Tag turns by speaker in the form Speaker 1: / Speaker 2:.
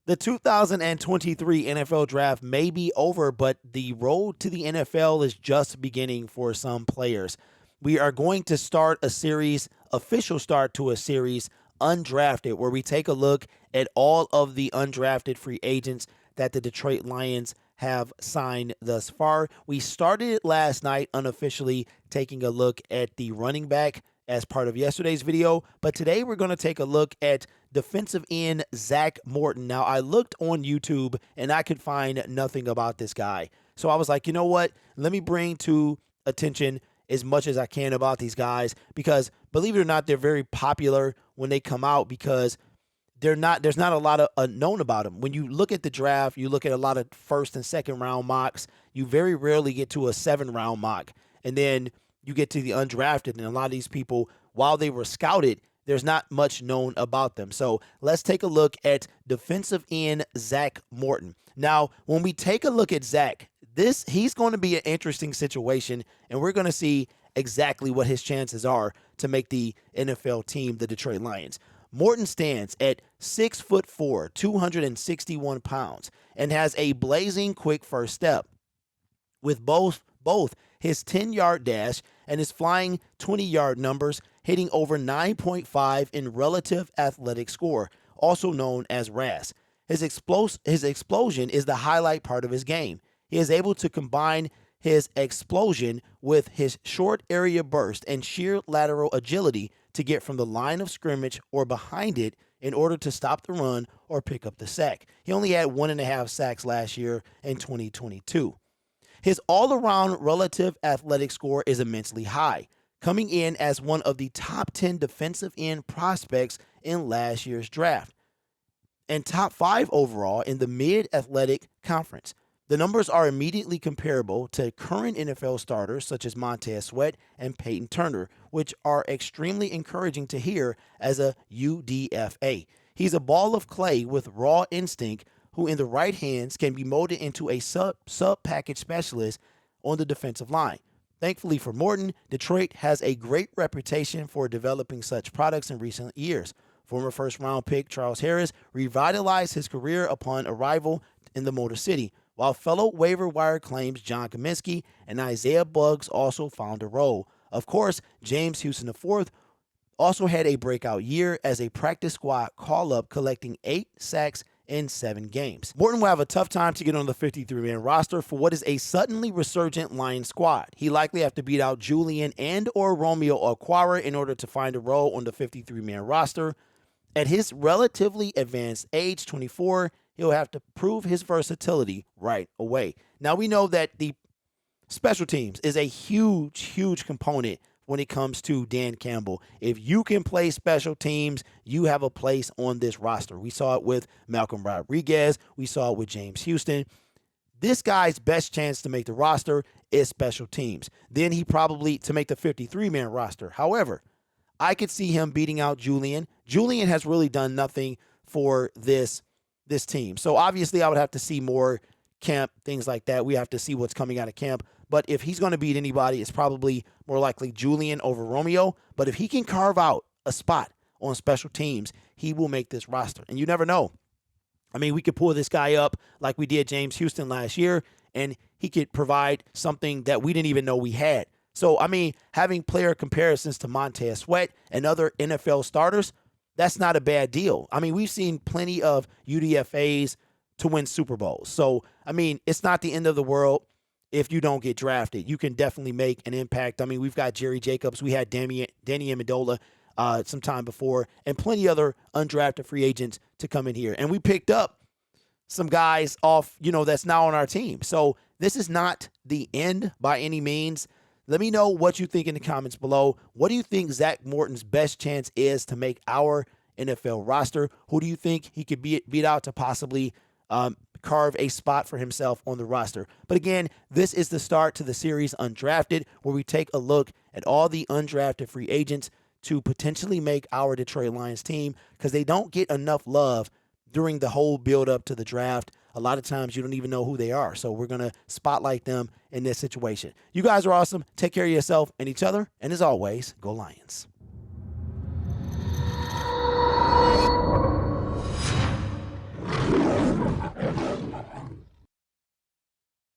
Speaker 1: The 2023 NFL Draft may be over, but the road to the NFL is just beginning for some players. We are going to start a series, official start to a series, Undrafted, where we take a look at all of the undrafted free agents that the Detroit Lions have signed thus far. We started it last night, unofficially taking a look at the running back as part of yesterday's video, but today we're going to take a look at defensive end Zach Morton. Now, I looked on YouTube and I could find nothing about this guy. So I was like, you know what? Let me bring to attention as much as I can about these guys, because believe it or not, they're very popular when they come out because there's not a lot of unknown about them. When you look at the draft, you look at a lot of first and second round mocks, you very rarely get to a 7th-round mock. And then you get to the undrafted, and a lot of these people, while they were scouted, there's not much known about them. So let's take a look at defensive end Zach Morton. Now, when we take a look at Zach, he's going to be an interesting situation, and we're going to see exactly what his chances are to make the NFL team, the Detroit Lions. Morton stands at 6'4", 261 pounds, and has a blazing quick first step. With both his 10-yard dash and his flying 20-yard numbers hitting over 9.5 in relative athletic score, also known as RAS. His explosion is the highlight part of his game. He is able to combine his explosion with his short area burst and sheer lateral agility to get from the line of scrimmage or behind it in order to stop the run or pick up the sack. He only had 1.5 sacks last year in 2022. His all-around relative athletic score is immensely high, coming in as one of the top 10 defensive end prospects in last year's draft, and top 5 overall in the mid-athletic conference. The numbers are immediately comparable to current NFL starters such as Montez Sweat and Peyton Turner, which are extremely encouraging to hear as a UDFA. He's a ball of clay with raw instinct who in the right hands can be molded into a sub-package specialist on the defensive line. Thankfully for Morton, Detroit has a great reputation for developing such products in recent years. Former first-round pick Charles Harris revitalized his career upon arrival in the Motor City, while fellow waiver wire claims John Kaminsky and Isaiah Buggs also found a role. Of course, James Houston IV also had a breakout year as a practice squad call-up, collecting 8 sacks in 7 games. Morton will have a tough time to get on the 53-man roster for what is a suddenly resurgent Lions squad. He likely have to beat out Julian and or Romeo Okwara in order to find a role on the 53-man roster. At his relatively advanced age, 24, he'll have to prove his versatility right away. Now, we know that the special teams is a huge component when it comes to Dan Campbell. If you can play special teams, you have a place on this roster. We saw it with Malcolm Rodriguez. We saw it with James Houston. This guy's best chance to make the roster is special teams. Then he probably to make the 53-man roster. However, I could see him beating out Julian. Julian has really done nothing for this team. So obviously I would have to see more camp, things like that. We have to see what's coming out of camp. But if he's going to beat anybody, it's probably more likely Julian over Romeo. But if he can carve out a spot on special teams, he will make this roster. And you never know. I mean, we could pull this guy up like we did James Houston last year, and he could provide something that we didn't even know we had. So, I mean, having player comparisons to Montez Sweat and other NFL starters, that's not a bad deal. I mean, we've seen plenty of UDFAs to win Super Bowls. So, I mean, it's not the end of the world if you don't get drafted. You can definitely make an impact. I mean, we've got Jerry Jacobs. We had Danny Amendola some time before, and plenty other undrafted free agents to come in here. And we picked up some guys off, that's now on our team. So this is not the end by any means. Let me know what you think in the comments below. What do you think Zach Morton's best chance is to make our NFL roster? Who do you think he could beat out to possibly carve a spot for himself on the roster? But again, this is the start to the series Undrafted, where we take a look at all the undrafted free agents to potentially make our Detroit Lions team, because they don't get enough love during the whole build up to the draft. A lot of times you don't even know who they are. So we're going to spotlight them in this situation. You guys are awesome. Take care of yourself and each other. And as always, go Lions.